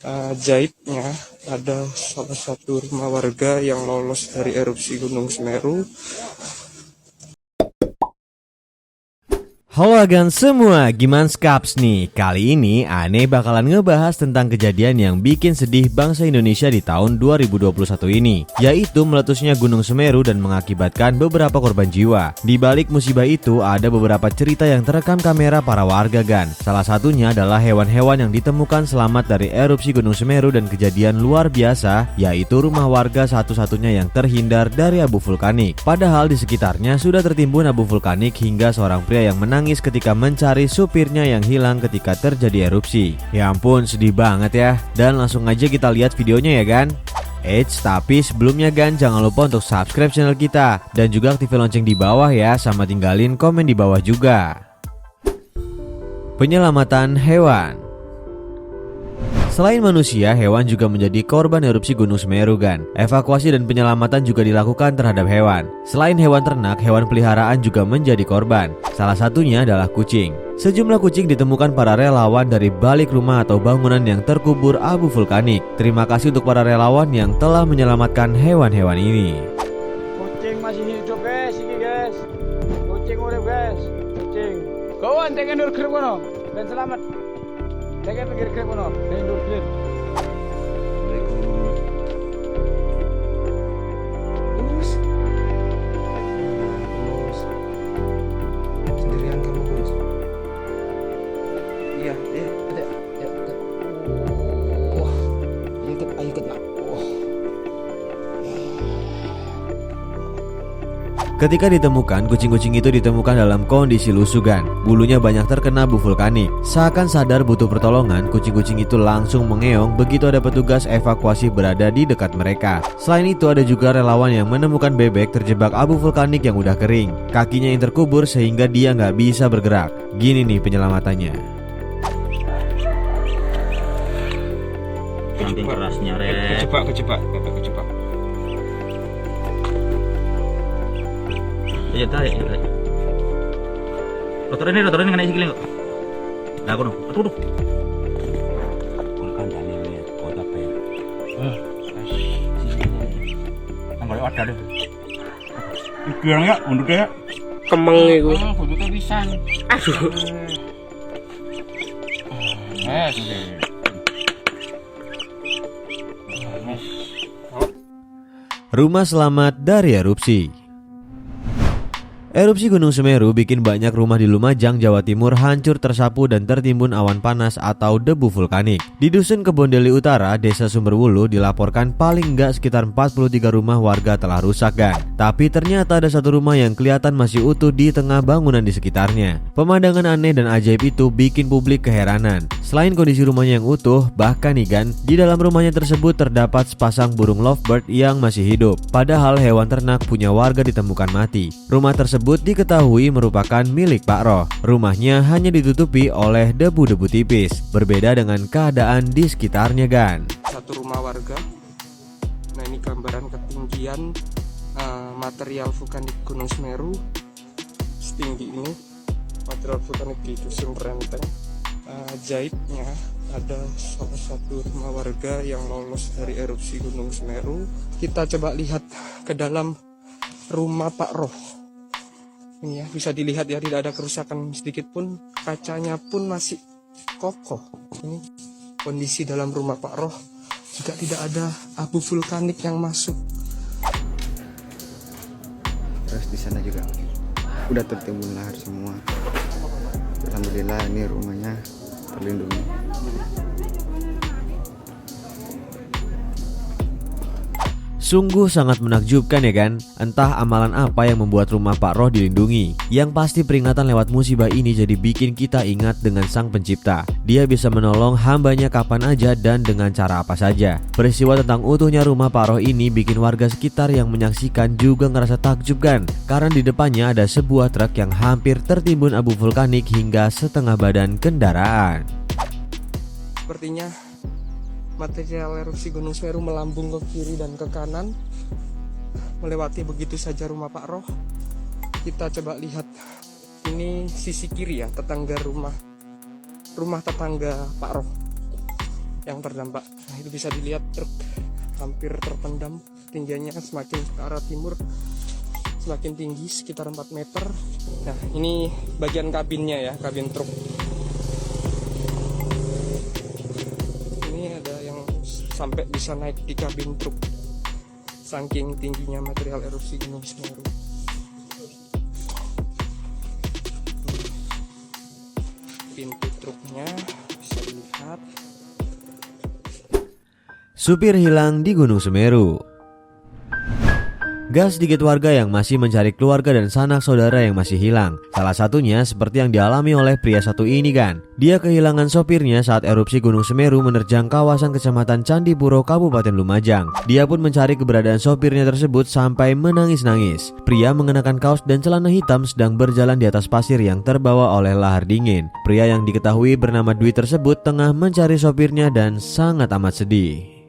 Ajaibnya ada salah satu rumah warga yang lolos dari erupsi Gunung Semeru. Halo agan semua, gimana skaps nih? Kali ini Ane bakalan ngebahas tentang kejadian yang bikin sedih bangsa Indonesia di tahun 2021 ini, yaitu meletusnya Gunung Semeru dan mengakibatkan beberapa korban jiwa. Di balik musibah itu ada beberapa cerita yang terekam kamera para warga Gan. Salah satunya adalah hewan-hewan yang ditemukan selamat dari erupsi Gunung Semeru dan kejadian luar biasa, yaitu rumah warga satu-satunya yang terhindar dari abu vulkanik. Padahal di sekitarnya sudah tertimbun abu vulkanik hingga seorang pria yang menangis ketika mencari supirnya yang hilang ketika terjadi erupsi. Ya ampun, sedih banget ya. Dan langsung aja kita lihat videonya ya Gan. Tapi sebelumnya Gan, jangan lupa untuk subscribe channel kita dan juga aktifin lonceng di bawah ya, sama tinggalin komen di bawah juga. Penyelamatan hewan. Selain manusia, hewan juga menjadi korban erupsi Gunung Semeru Gan. Evakuasi dan penyelamatan juga dilakukan terhadap hewan. Selain hewan ternak, hewan peliharaan juga menjadi korban. Salah satunya adalah kucing. Sejumlah kucing ditemukan para relawan dari balik rumah atau bangunan yang terkubur abu vulkanik. Terima kasih untuk para relawan yang telah menyelamatkan hewan-hewan ini. Kucing masih hidup guys, ini guys. Kucing urip guys, kucing. Kawan dengan nur kerbono dan selamat. Jaga pinggir kerbono, dan nur clear. Sendirian kamu Gus? Iya, ada. Ya, wah, ayo ikut nak. Wah. Ketika ditemukan, kucing-kucing itu ditemukan dalam kondisi lusuh Gan. Bulunya banyak terkena abu vulkanik. Seakan sadar butuh pertolongan, kucing-kucing itu langsung mengeong begitu ada petugas evakuasi berada di dekat mereka. Selain itu ada juga relawan yang menemukan bebek terjebak abu vulkanik yang udah kering. Kakinya yang terkubur sehingga dia nggak bisa bergerak. Gini nih penyelamatannya. Saking kerasnya rek. Kejebak. Iya tarik. Rotor ini kena isi giling kok. Nah, aku tuh. Bukan dan ini kota pe. Anggal ada deh. Ikirang ya, undutnya ya. Kemeng iku. Undutnya pisan. Aduh. Rumah selamat dari erupsi. Erupsi Gunung Semeru bikin banyak rumah di Lumajang, Jawa Timur hancur tersapu dan tertimbun awan panas atau debu vulkanik. Di Dusun Kebondeli Utara, Desa Sumberwulu dilaporkan paling enggak sekitar 43 rumah warga telah rusak Gan. Tapi ternyata ada satu rumah yang kelihatan masih utuh di tengah bangunan di sekitarnya. Pemandangan aneh dan ajaib itu bikin publik keheranan. Selain kondisi rumahnya yang utuh, bahkan nih Gan, di dalam rumahnya tersebut terdapat sepasang burung lovebird yang masih hidup. Padahal hewan ternak punya warga ditemukan mati. Rumah tersebut diketahui merupakan milik Pak Roh. Rumahnya hanya ditutupi oleh debu-debu tipis. Berbeda dengan keadaan di sekitarnya Gan. Satu rumah warga. Nah, ini gambaran ketinggian material vulkanik Gunung Semeru setinggi ini. Material vulkanik di Dusun Renteng. Ajaibnya ada salah satu rumah warga yang lolos dari erupsi Gunung Semeru. Kita coba lihat ke dalam rumah Pak Roh. Ini ya, bisa dilihat ya, tidak ada kerusakan sedikit pun, kacanya pun masih kokoh. Ini kondisi dalam rumah Pak Roh, juga tidak ada abu vulkanik yang masuk. Terus di sana juga udah tertimbun lahar semua. Alhamdulillah ini rumahnya terlindungi. Sungguh sangat menakjubkan ya kan? Entah amalan apa yang membuat rumah Pak Roh dilindungi. Yang pasti peringatan lewat musibah ini jadi bikin kita ingat dengan Sang Pencipta. Dia bisa menolong hambanya kapan aja dan dengan cara apa saja. Peristiwa tentang utuhnya rumah Pak Roh ini bikin warga sekitar yang menyaksikan juga ngerasa takjub kan? Karena di depannya ada sebuah truk yang hampir tertimbun abu vulkanik hingga setengah badan kendaraan. Sepertinya material erupsi Gunung Semeru melambung ke kiri dan ke kanan, melewati begitu saja rumah Pak Roh. Kita coba lihat, ini sisi kiri ya, tetangga rumah tetangga Pak Roh. yang terdampak. Nah, itu bisa dilihat truk hampir terpendam, tingginya semakin ke arah timur semakin tinggi sekitar 4 meter. Nah, ini bagian kabinnya ya, kabin truk. Ini ada yang sampai bisa naik di kabin truk saking tingginya material erupsi Gunung Semeru. Pintu truknya bisa dilihat. Supir hilang di Gunung Semeru. Gak sedikit warga yang masih mencari keluarga dan sanak saudara yang masih hilang. Salah satunya seperti yang dialami oleh pria satu ini kan. Dia kehilangan sopirnya saat erupsi Gunung Semeru menerjang kawasan Kecamatan Candipuro, Kabupaten Lumajang. Dia pun mencari keberadaan sopirnya tersebut sampai menangis-nangis. Pria mengenakan kaos dan celana hitam sedang berjalan di atas pasir yang terbawa oleh lahar dingin. Pria yang diketahui bernama Dwi tersebut tengah mencari sopirnya dan sangat amat sedih.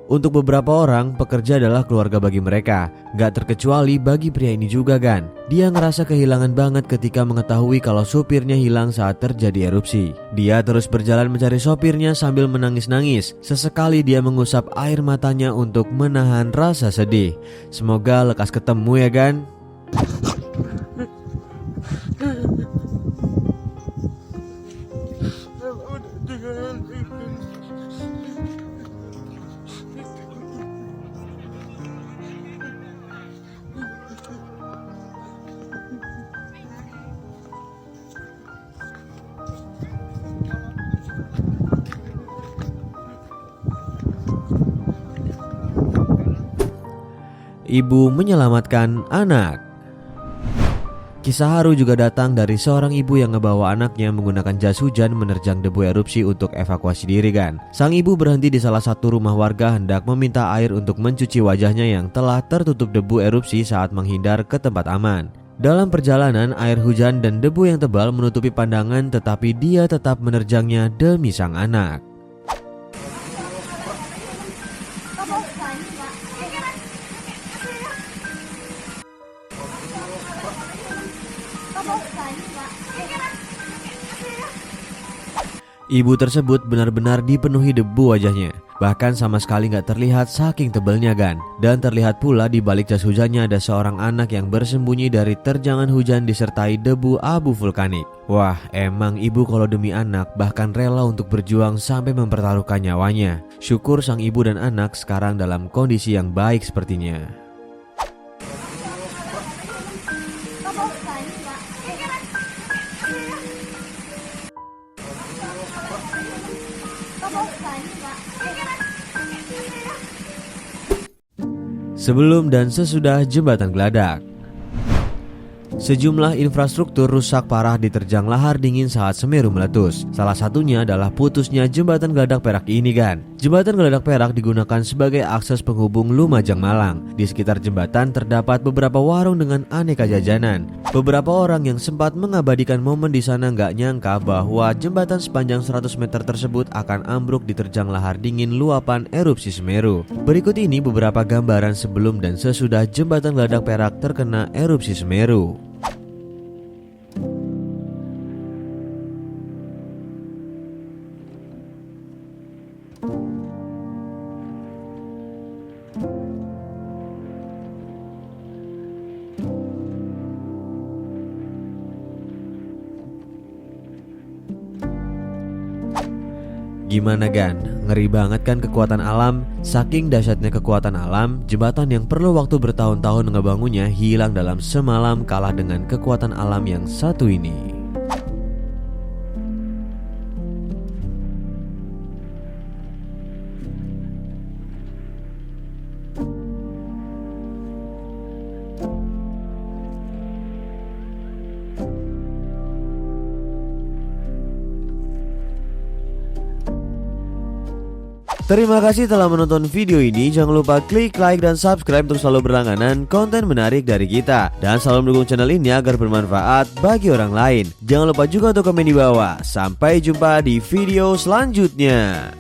Untuk beberapa orang, pekerja adalah keluarga bagi mereka. Gak terkecuali bagi pria ini juga kan. Dia ngerasa kehilangan banget ketika mengetahui kalau supirnya hilang saat terjadi erupsi. Dia terus berjalan mencari sopirnya sambil menangis-nangis. Sesekali dia mengusap air matanya untuk menahan rasa sedih. Semoga lekas ketemu ya kan. Ibu menyelamatkan anak. Kisah haru juga datang dari seorang ibu yang ngebawa anaknya menggunakan jas hujan menerjang debu erupsi untuk evakuasi diri kan. Sang ibu berhenti di salah satu rumah warga hendak meminta air untuk mencuci wajahnya yang telah tertutup debu erupsi saat menghindar ke tempat aman. Dalam perjalanan, air hujan dan debu yang tebal menutupi pandangan, tetapi dia tetap menerjangnya demi sang anak. Ibu tersebut benar-benar dipenuhi debu wajahnya. Bahkan sama sekali gak terlihat saking tebelnya kan. Dan terlihat pula di balik jas hujannya ada seorang anak yang bersembunyi dari terjangan hujan disertai debu abu vulkanik. Wah, emang ibu kalau demi anak bahkan rela untuk berjuang sampai mempertaruhkan nyawanya. Syukur sang ibu dan anak sekarang dalam kondisi yang baik sepertinya. Sebelum dan sesudah jembatan Geladak. Sejumlah infrastruktur rusak parah diterjang lahar dingin saat Semeru meletus. Salah satunya adalah putusnya jembatan Geladak Perak ini kan. Jembatan Geladak Perak digunakan sebagai akses penghubung Lumajang Malang. Di sekitar jembatan terdapat beberapa warung dengan aneka jajanan. Beberapa orang yang sempat mengabadikan momen di sana nggak nyangka bahwa jembatan sepanjang 100 meter tersebut akan ambruk diterjang lahar dingin luapan erupsi Semeru. Berikut ini beberapa gambaran sebelum dan sesudah jembatan Geladak Perak terkena erupsi Semeru. Gimana Gan? Ngeri banget kan kekuatan alam? Saking dahsyatnya kekuatan alam, jembatan yang perlu waktu bertahun-tahun ngebangunnya hilang dalam semalam kalah dengan kekuatan alam yang satu ini. Terima kasih telah menonton video ini. Jangan lupa klik like dan subscribe untuk selalu berlangganan konten menarik dari kita. Dan selalu mendukung channel ini agar bermanfaat bagi orang lain. Jangan lupa juga untuk komen di bawah. Sampai jumpa di video selanjutnya.